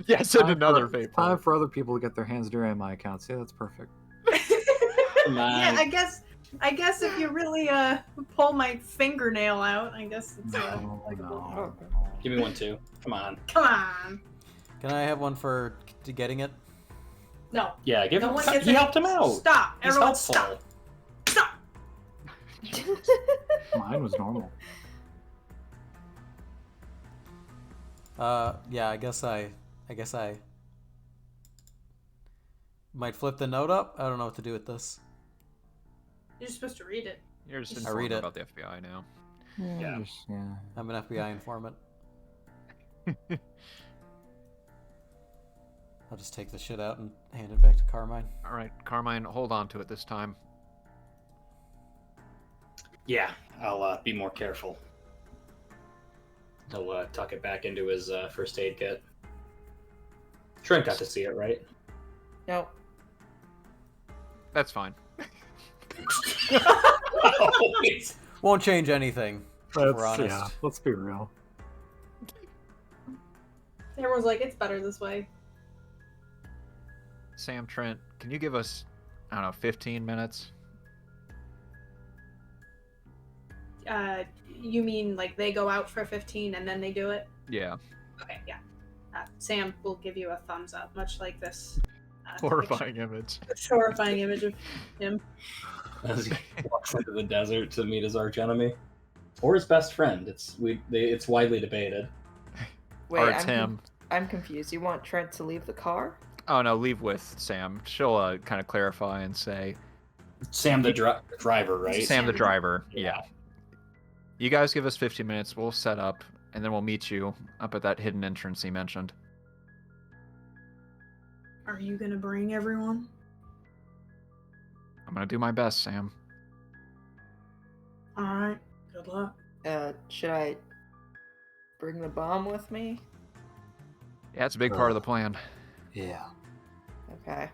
Yes and another fate Time point. for other people to get their hands dirty on my account. See, that's perfect. Come on. Yeah, I guess if you really pull my fingernail out, I guess it's No. Give me one too. Come on. Come on. Can I have one for getting it? No. Yeah, give No him. one He gets helped him it. out. Stop. He's Everyone helpful. stop. Stop. Mine was normal. Yeah, I guess I might flip the note up. I don't know what to do with this. You're supposed to read it. You're just I read informed it. about the FBI now. Yeah. Yeah. I'm an FBI informant. I'll just take the shit out and hand it back to Carmine. All right, Carmine, hold on to it this time. Yeah, I'll be more careful. He'll tuck it back into his first aid kit. Trent got to see it, right? Nope. That's fine. Won't change anything. If we're honest. Yeah, let's be real. Everyone's like, it's better this way. Sam, Trent, can you give us, I don't know, 15 minutes? You mean like they go out for 15 and then they do it? Yeah. Okay, yeah. Sam will give you a thumbs up, much like this Horrifying image. this horrifying image of him. As he walks into the desert to meet his archenemy, or his best friend. It's widely debated. Wait, Or it's him. I'm confused. You want Trent to leave the car? Oh, no, leave with Sam. She'll kind of clarify and say, Sam, the driver, right? Sam the Sam. driver. Yeah. Yeah. You guys give us 15 minutes. We'll set up, and then we'll meet you up at that hidden entrance he mentioned. Are you gonna bring everyone? I'm going to do my best, Sam. Alright, good luck. Should I bring the bomb with me? Yeah, it's a big part of the plan. Yeah. Okay.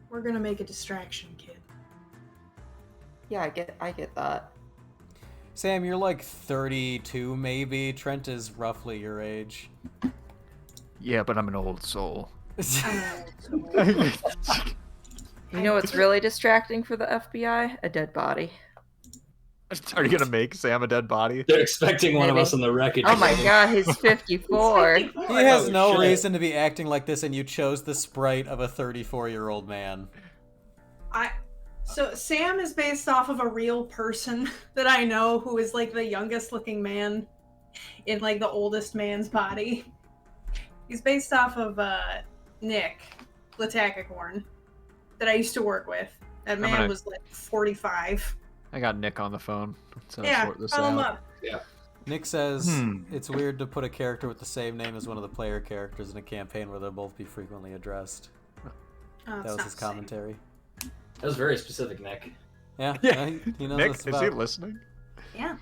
We're gonna make a distraction, kid. Yeah, I get that. Sam, you're like 32, maybe. Trent is roughly your age. Yeah, but I'm an old soul. You know what's really distracting for the FBI? A dead body. Are you gonna make Sam a dead body? They're expecting one of Maybe. us in the wreckage. Oh my god, he's 54. He's 54. He has Oh, no shit. reason to be acting like this, and you chose the sprite of a 34-year-old man. So Sam is based off of a real person that I know who is like the youngest looking man in like the oldest man's body. He's based off of Nick Latacacorn that I used to work with. That man gonna- was like 45. I got Nick on the phone. So Yeah, sort this call him out. up. Nick says it's weird to put a character with the same name as one of the player characters in a campaign where they'll both be frequently addressed. Oh, That it's was not his the same. commentary. That was very specific, Nick. Yeah, Yeah. he knows Nick, what it's is he about. listening? Yeah.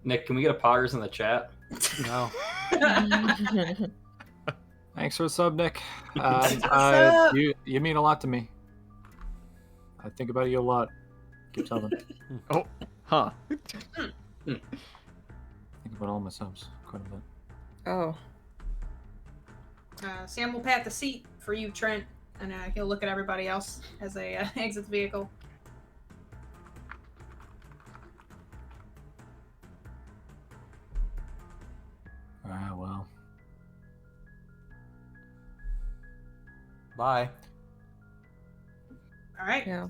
Nick, can we get a poggers in the chat? No. Thanks for the sub, Nick. What's up? You mean a lot to me. I think about you a lot. Keep telling. Huh. Think about all my subs quite a bit. Oh. Sam will pat the seat for you, Trent, and he'll look at everybody else as they exit the vehicle. Alright, well. Bye. All right. Yeah.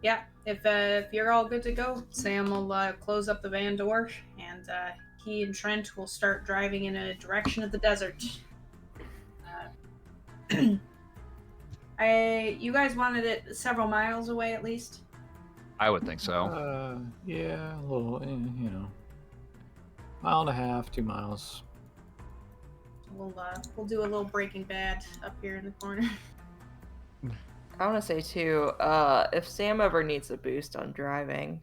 Yeah. If you're all good to go, Sam will close up the van door, and he and Trent will start driving in a direction of the desert. You guys wanted it several miles away at least. I would think so. Yeah, a little, mile and a half, 2 miles. We'll do a little Breaking Bad up here in the corner. I want to say too, if Sam ever needs a boost on driving,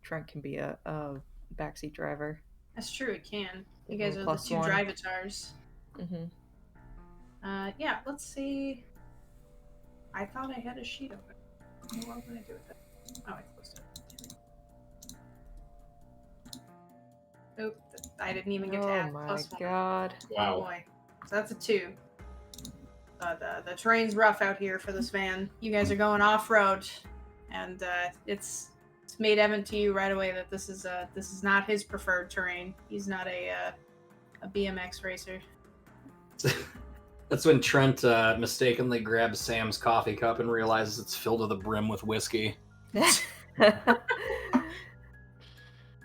Trent can be a backseat driver. That's true. It can. You guys are the Plus two one. drivatars. Mm-hmm. Yeah. Let's see. I thought I had a sheet open. What would I do with it? Oh, I closed it. Oop, I didn't even get to Oh add my plus one. god. Oh Wow. boy. So that's a 2. The terrain's rough out here for this van. You guys are going off road, and it's made evident to you right away that this is not his preferred terrain. He's not a BMX racer. That's when Trent mistakenly grabs Sam's coffee cup and realizes it's filled to the brim with whiskey.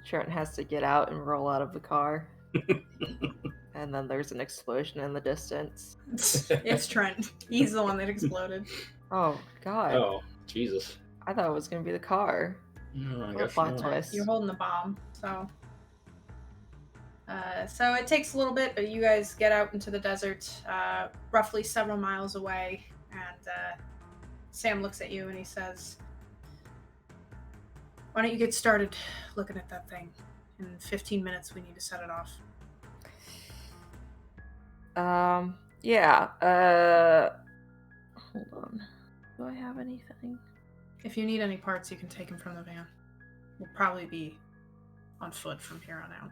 Trent has to get out and roll out of the car. And then there's an explosion in the distance. It's Trent. He's the one that exploded. Oh god. Oh, Jesus. I thought it was gonna be the car. Oh, I What a guess plot not. twist. You're holding the bomb, so. So it takes a little bit, but you guys get out into the desert, roughly several miles away, and Sam looks at you and he says, "Why don't you get started looking at that thing? In 15 minutes, we need to set it off." Yeah. Hold on. Do I have anything? If you need any parts, you can take them from the van. We'll probably be on foot from here on out.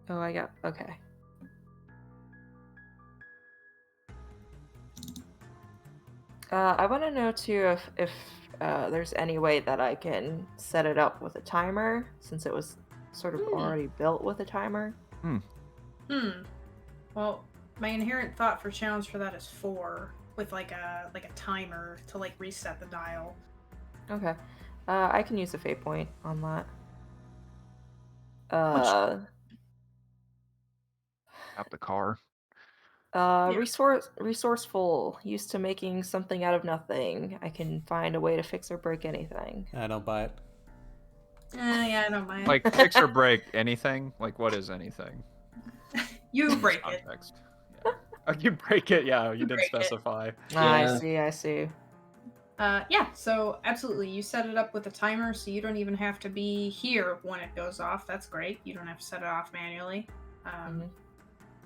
Oh, I got. Okay. I want to know too if there's any way that I can set it up with a timer, since it was sort of already built with a timer. Well, my inherent thought for challenge for that is 4, with like a timer to like reset the dial. Okay. I can use a fate point on that. Up the car. Resourceful, used to making something out of nothing. I can find a way to fix or break anything. I don't buy it. Yeah, I don't mind. Like fix or break anything? Like what is anything? You break it. Context. Yeah. Oh, you break it, yeah, you did break it. specify. Ah, Yeah. I see. Yeah, so absolutely. You set it up with a timer, so you don't even have to be here when it goes off. That's great. You don't have to set it off manually. Mhm.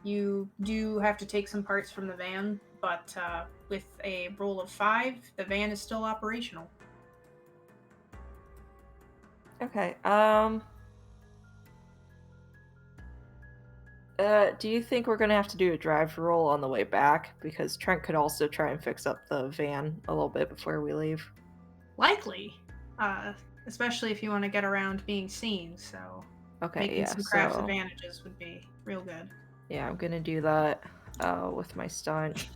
You do have to take some parts from the van, but with a roll of 5, the van is still operational. Okay. Do you think we're gonna have to do a drive roll on the way back? Because Trent could also try and fix up the van a little bit before we leave. Likely, especially if you want to get around being seen. So Okay, making yeah. some craft So advantages would be real good. yeah, I'm gonna do that with my stunt.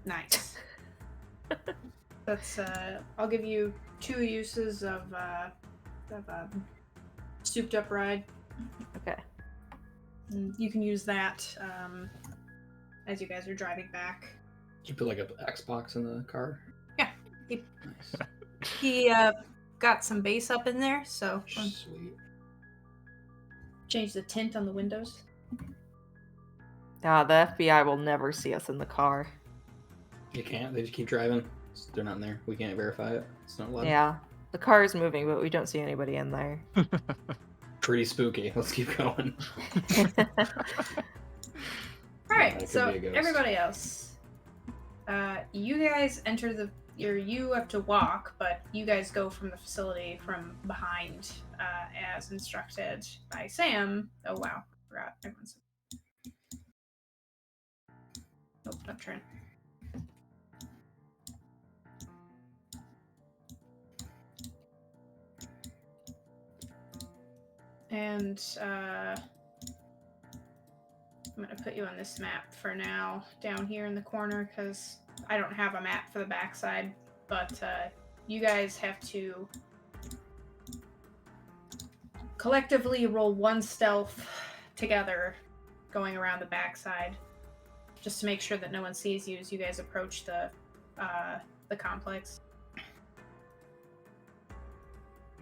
Nice. That's I'll give you 2 uses of souped up ride. Okay. And you can use that as you guys are driving back. Did you put like a Xbox in the car? Yeah, he, Nice. he got some bass up in there, so Sweet. change the tint on the windows. The FBI will never see us in the car. You can't. They just keep driving. They're not in there. We can't verify it. It's not allowed. Yeah. The car is moving, but we don't see anybody in there. Pretty spooky. Let's keep going. All Yeah, right, it could so be a ghost. everybody else, you guys enter you have to walk, but you guys go from the facility from behind, as instructed by Sam. Oh wow, forgot. Everyone's. Nope, not Trent. And I'm gonna put you on this map for now, down here in the corner, because I don't have a map for the backside. But you guys have to collectively roll 1 stealth together, going around the backside, just to make sure that no one sees you as you guys approach the complex.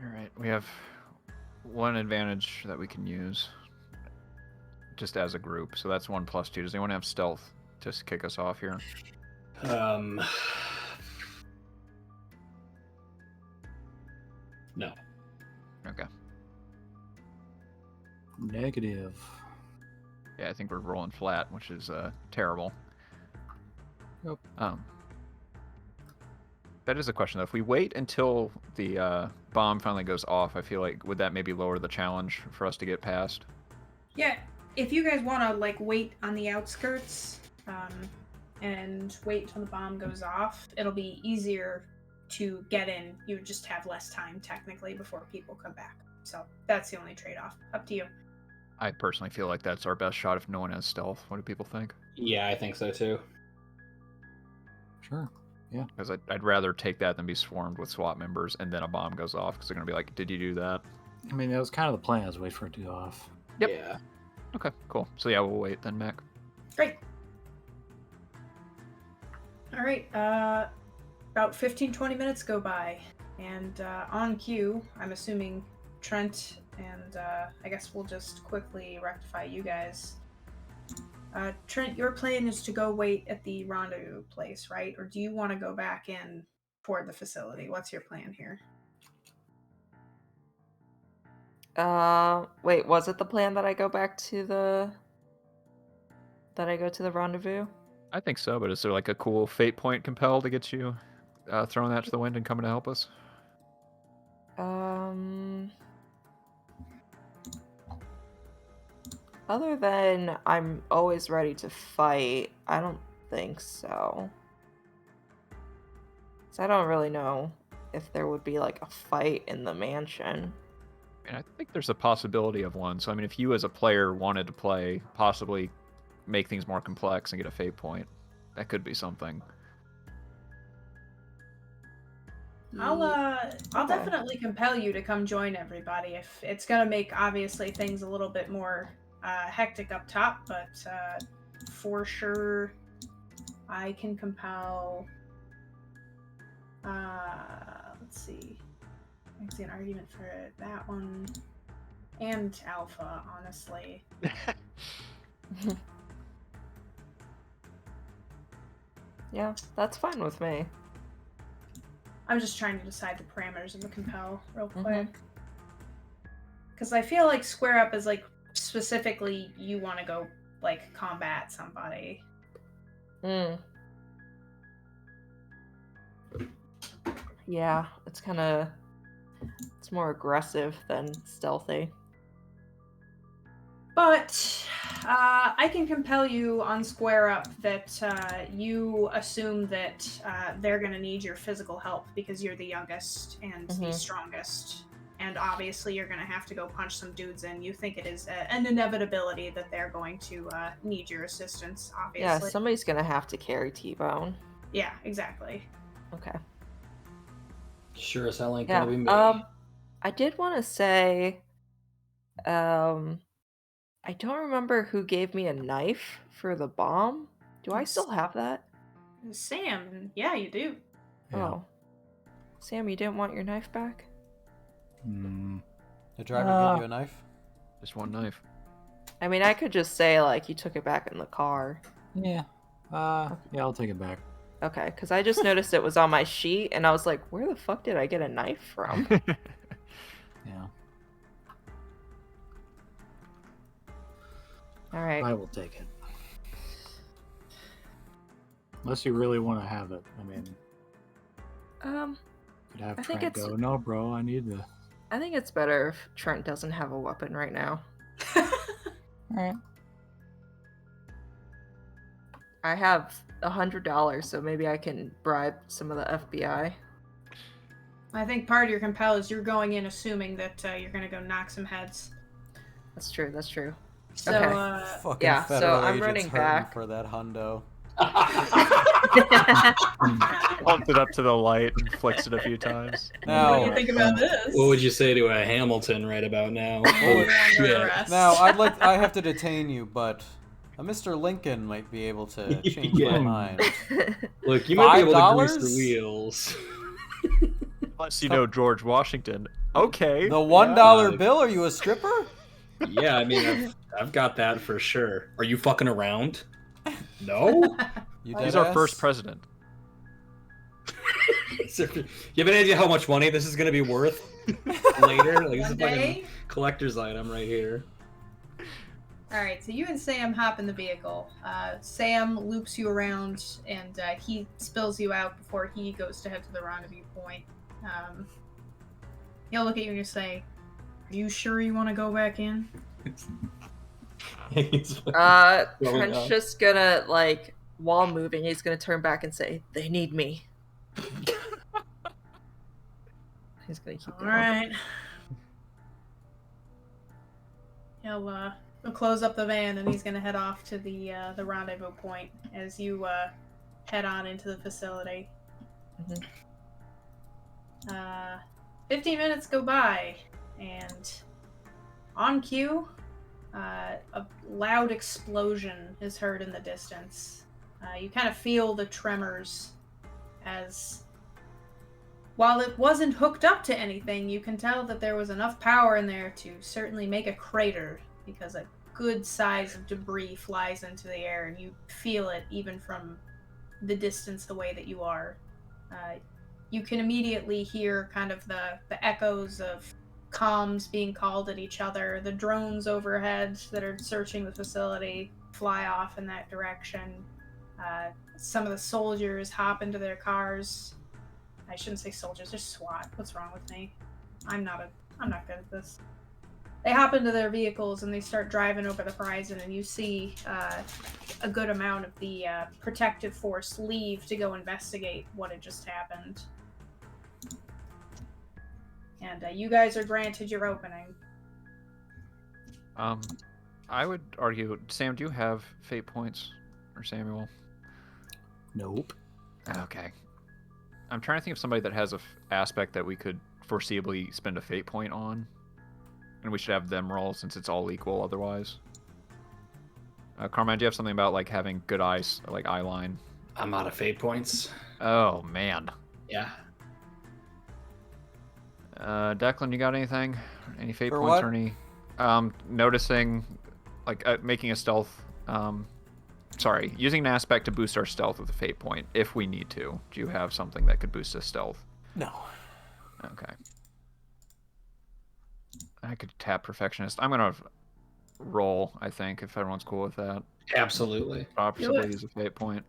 All right, we have one advantage that we can use just as a group, so that's 1 + 2. Does anyone have stealth just to kick us off here? No. Okay. Negative. Yeah, I think we're rolling flat, which is terrible. Yep. That is a question though. If we wait until the bomb finally goes off, I feel like would that maybe lower the challenge for us to get past? Yeah, if you guys want to like wait on the outskirts and wait until the bomb goes off, it'll be easier to get in. You would just have less time technically before people come back. So that's the only trade-off. Up to you. I personally feel like that's our best shot if no one has stealth. What do people think? Yeah, I think so too. Sure. Yeah. Because I'd rather take that than be swarmed with SWAT members and then a bomb goes off because they're going to be like, did you do that? I mean, that was kind of the plan, is wait for it to go off. Yep. Yeah. Okay, cool. So yeah, we'll wait then, Mac. Great. All right. About 15-20 minutes go by, and on cue, I'm assuming Trent and I guess we'll just quickly rectify you guys. Trent, your plan is to go wait at the rendezvous place, right? Or do you want to go back in toward the facility? What's your plan here? Wait, was it the plan that I go to the rendezvous? I think so, but is there like a cool fate point compel to get you throwing that to the wind and coming to help us? Other than I'm always ready to fight, I don't think so. So I don't really know if there would be like a fight in the mansion. And I think there's a possibility of one. So I mean, if you as a player wanted to play, possibly make things more complex and get a fate point, that could be something. I'll Okay. definitely compel you to come join everybody. If it's gonna make obviously things a little bit more hectic up top, but for sure I can compel. Let's see. I can see an argument for that one and Alpha, honestly. Yeah, that's fine with me. I'm just trying to decide the parameters of the compel real Mhm. quick. Because I feel like square up is like specifically you want to go like combat somebody. Mm. Yeah, it's more aggressive than stealthy. But I can compel you on square up that you assume that they're going to need your physical help because you're the youngest and the Mhm. strongest. And obviously, you're going to have to go punch some dudes in. You think it is an inevitability that they're going to need your assistance, Yeah, obviously. somebody's gonna have to carry T-Bone. Yeah, exactly. Okay. Sure as hell ain't Yeah. gonna be me. I did want to say, I don't remember who gave me a knife for the bomb. Do I still have that? Sam, yeah, you do. Yeah. Oh. Sam, you didn't want your knife back? Mm, The driver give you a knife? Just one knife. I mean, I could just say, like, you took it back in the car. yeah. Yeah, I'll take it back. Okay, because I just noticed it was on my sheet, and I was like, where the fuck did I get a knife from? Yeah. Alright. I will take it. Unless you really want to have it. I mean, could have I think Trent it's- go, no, bro, I need the... I think it's better if Trent doesn't have a weapon right now. Alright. I have $100, so maybe I can bribe some of the FBI. I think part of your compel is you're going in assuming that you're going to go knock some heads. That's true, that's true. So, Okay. Fucking yeah, so federal I'm agents running hurting back. for that hundo. Holds it up to the light and flicks it a few times. what do Now, you think about this? What would you say to a Hamilton right about now? You're under shit. arrest. now I have to detain you, but a Mr. Lincoln might be able to change my Yeah. mind. Look, you might be able to grease $5? the wheels. Unless you know George Washington. Okay. The $1 Yeah. bill? Are you a stripper? Yeah, I mean, I've got that for sure. Are you fucking around? No? You He's dead our ass? first president. You have any idea how much money this is going to be worth later? Like, this One is a fucking day. collector's item right here. All right, so you and Sam hop in the vehicle. Sam loops you around, and he spills you out before he goes to head to the rendezvous point. He'll look at you and just say, "Are you sure you want to go back in?" He's- Trent's up. just gonna, like, while moving, he's gonna turn back and say, they need me. He's gonna keep All going. right. He'll close up the van, and he's gonna head off to the rendezvous point as you head on into the facility. Mhm. 15 minutes go by, and on cue, a loud explosion is heard in the distance. You kind of feel the tremors as, while it wasn't hooked up to anything, you can tell that there was enough power in there to certainly make a crater, because a good size of debris flies into the air, and you feel it even from the distance the way that you are. You can immediately hear kind of the echoes of comms being called at each other. The drones overhead that are searching the facility fly off in that direction. Some of the soldiers hop into their cars. I shouldn't say soldiers, just SWAT. What's wrong with me? I'm not good at this. They hop into their vehicles and they start driving over the horizon, and you see a good amount of the protective force leave to go investigate what had just happened. And you guys are granted your opening. I would argue, Sam, do you have fate points? Or Samuel? Nope. Okay. I'm trying to think of somebody that has a aspect that we could foreseeably spend a fate point on. And we should have them roll since it's all equal otherwise. Carmine, do you have something about like having good eyes, like eye line? I'm out of fate points. Oh, man. Yeah. Declan, you got anything? Any fate For points what? or any noticing, like making a stealth sorry, using an aspect to boost our stealth with a fate point if we need to. Do you have something that could boost us stealth? No. Okay. I could tap Perfectionist. I'm gonna roll, I think, if everyone's cool with that. Absolutely. Possibly use a fate point.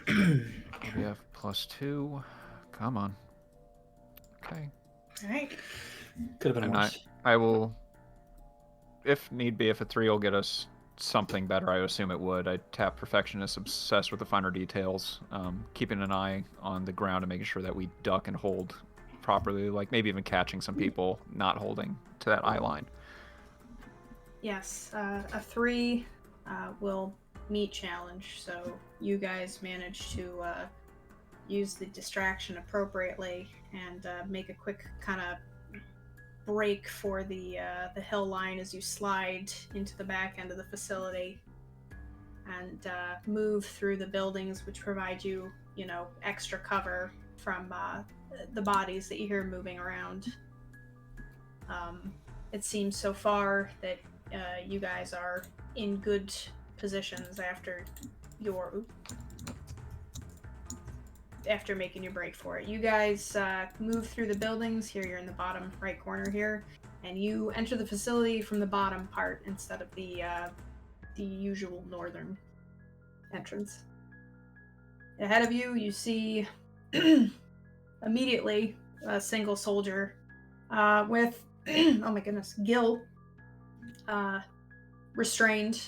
We have +2. Come on. Okay. All right. Could have been And worse. I will, if need be, if a 3 will get us something better, I assume it would. I tap Perfectionist, obsessed with the finer details, keeping an eye on the ground and making sure that we duck and hold properly, like maybe even catching some people not holding to that eye line. Yes, a 3 will meet challenge, so you guys manage to use the distraction appropriately and make a quick kind of break for the hill line as you slide into the back end of the facility and move through the buildings, which provide you, extra cover from the bodies that you hear moving around. It seems so far that you guys are in good positions after making your break for it. You guys move through the buildings. Here you're in the bottom right corner here, and you enter the facility from the bottom part instead of the usual northern entrance. Ahead of you, you see immediately a single soldier with oh my goodness, Gil restrained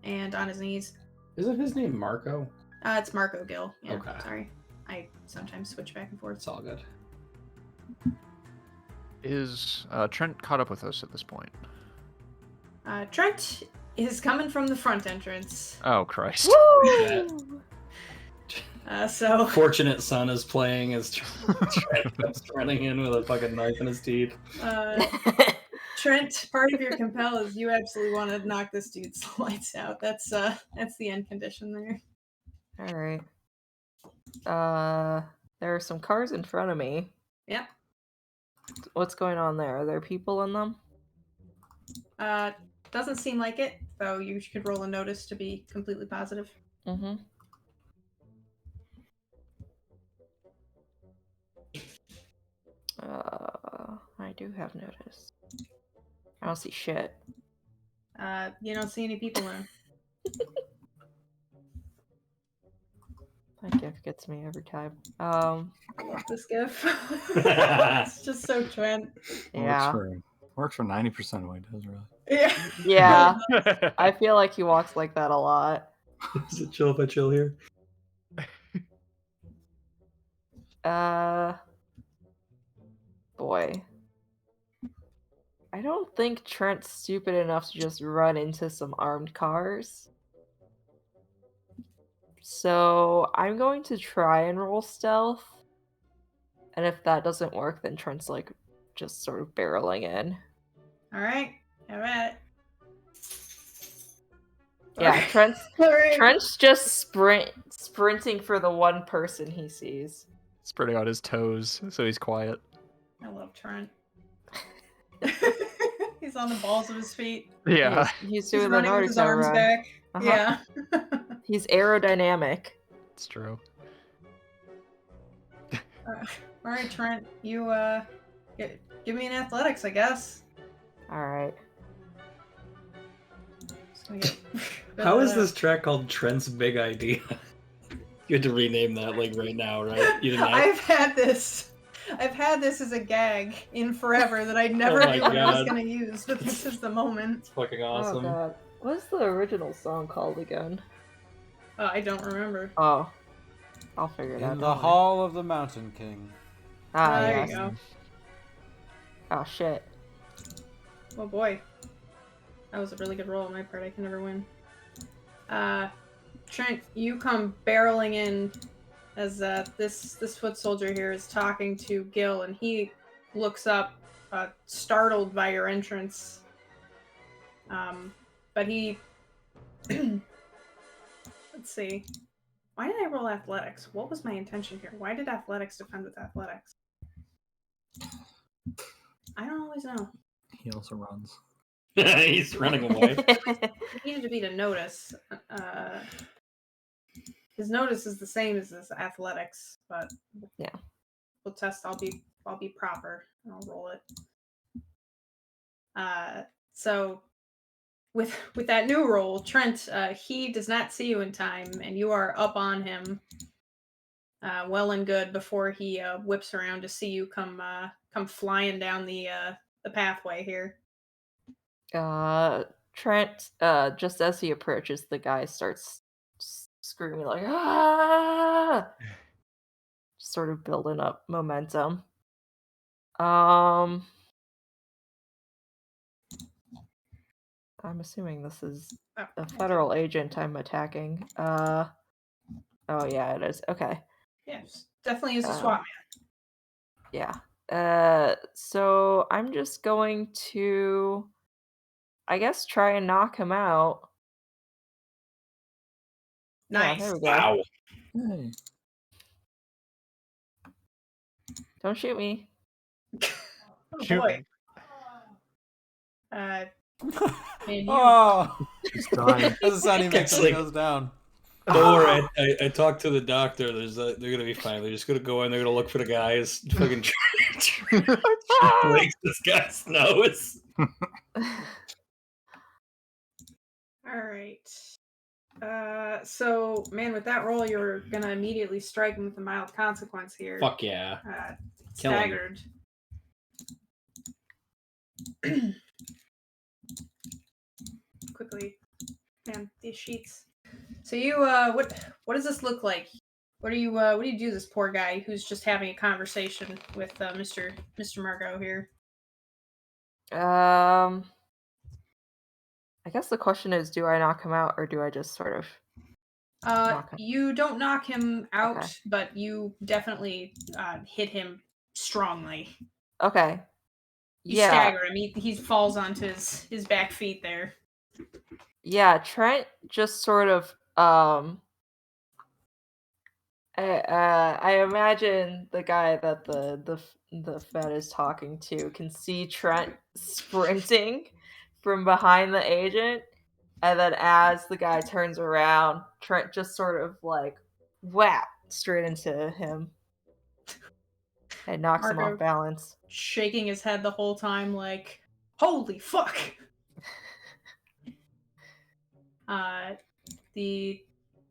and on his knees. Isn't his name Marco? It's Marco Gil. Yeah, Okay. sorry. I sometimes switch back and forth. It's all good. Is Trent caught up with us at this point? Trent is coming from the front entrance. Oh, Christ. Woo! So Fortunate Son is playing as Trent comes running in with a fucking knife in his teeth. Trent, part of your compel is you absolutely want to knock this dude's lights out. That's the end condition there. All right. There are some cars in front of me. Yep. What's going on there? Are there people in them? Doesn't seem like it, though you could roll a notice to be completely positive. Mm-hmm. I do have notice. I don't see shit. You don't see any people in him. That gift gets me every time. I love this gif. It's just so Trent. Yeah. Works for 90% of what he does, really. Yeah. Yeah. I feel like he walks like that a lot. Is it chill if I chill here? Boy. I don't think Trent's stupid enough to just run into some armed cars. So I'm going to try and roll stealth. And if that doesn't work, then Trent's like just sort of barreling in. All right. Have at it. Yeah, Trent's All right. Trent's just sprinting for the one person he sees. Spreading out his toes so he's quiet. I love Trent. He's on the balls of his feet. Yeah. He's He's doing the running with his Naruto arms run. back. Uh-huh. Yeah. He's aerodynamic. It's true. All right, Trent. You give me an athletics, I guess. All right. Just gonna get- How is this track called Trent's Big Idea? You had to rename that like right now, right? You didn't have... I've had this as a gag in forever that I never Oh my knew what I was God. gonna use, but this is the moment. It's fucking awesome. Oh god. What's the original song called again? I don't remember. Oh. I'll figure it out. In the don't worry. Hall of the Mountain King. Ah, There yes. you go. Oh shit. Oh boy. That was a really good roll on my part. I can never win. Trent, you come barreling in as this foot soldier here is talking to Gil, and he looks up, startled by your entrance. But he... Let's see. Why did I roll athletics? What was my intention here? Why did athletics defend with athletics? I don't always know. He also runs. He's running away. It needed to be to notice. his notice is the same as his athletics, but Yeah. we'll test. I'll be proper. I'll roll it. So with that new roll, Trent, he does not see you in time, and you are up on him, well and good before he whips around to see you come flying down the pathway here. Trent, just as he approaches, the guy starts screaming like ah, sort of building up momentum. I'm assuming this is Oh, a federal agent I'm attacking. Oh yeah, it is. Okay. yes, definitely is a SWAT man. Yeah. So I'm just going to, I guess, try and knock him out. Yeah, Nice. there we go. Wow. Hey. Don't shoot me. Oh Shoot boy. me. And you, Oh, He's dying. that's the sound he makes when he Like- goes down. Don't worry, I talked to the doctor. They're gonna be fine. They're just gonna go in. They're gonna look for the guys. Fucking breaks this guy's nose. all right. So man, with that roll, you're gonna immediately strike him with a mild consequence here. Fuck yeah. Kill him. Staggered. Quickly, man, these sheets. So you, what does this look like? What do you do to this poor guy who's just having a conversation with Mr. Margot here? I guess the question is, do I knock him out or do I just sort of knock him? You don't knock him out, Okay. but you definitely hit him strongly. Okay. You Yeah. stagger him. He falls onto his back feet there. Yeah, Trent just sort of I imagine the guy that the Fed is talking to can see Trent sprinting from behind the agent, and then as the guy turns around, Trent just sort of like whap straight into him and knocks him Marco- off balance. Shaking his head the whole time, like, "Holy fuck!" The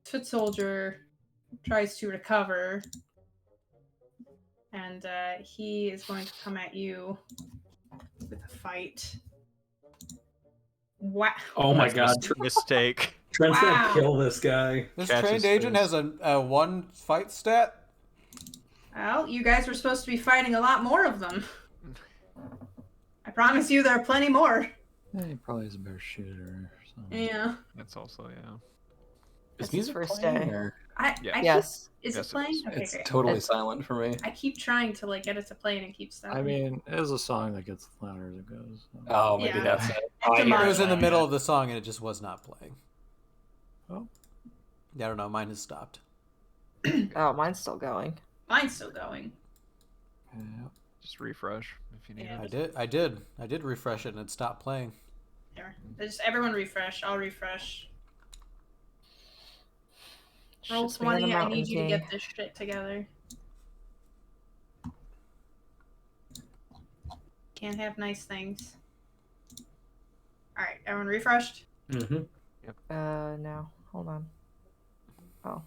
foot soldier tries to recover, and he is going to come at you with a fight. Wow! Oh my That's god. a mistake. Trent's Wow. gonna kill this guy. This Catch trained his agent fist. has a one fight stat. Well, you guys were supposed to be fighting a lot more of them. I promise you, there are plenty more. Yeah, he probably is a better shooter. Or something. Yeah. That's also, yeah. That's Is his music first playing, day. or I Yes. Is Yes, it it playing? is. Okay, it's great. totally It's- silent for me? I keep trying to like get it to play and it keeps stopping. I mean, it is a song that gets louder as it goes. so- Oh, maybe Yeah. that's it. After I hear Mario. It was in the playing middle it. of the song and it just was not playing. Oh. Yeah, I don't know. Mine has stopped. Oh, mine's still going. Mine's still going. Yeah. Just refresh if you need Yeah. it. I did refresh it and it stopped playing. There. Just everyone refresh. I'll refresh. Roll Just being the 20. I Mountain need you to King. get this shit together. Can't have nice things. Alright, everyone refreshed? Mhm. No, hold on. Oh,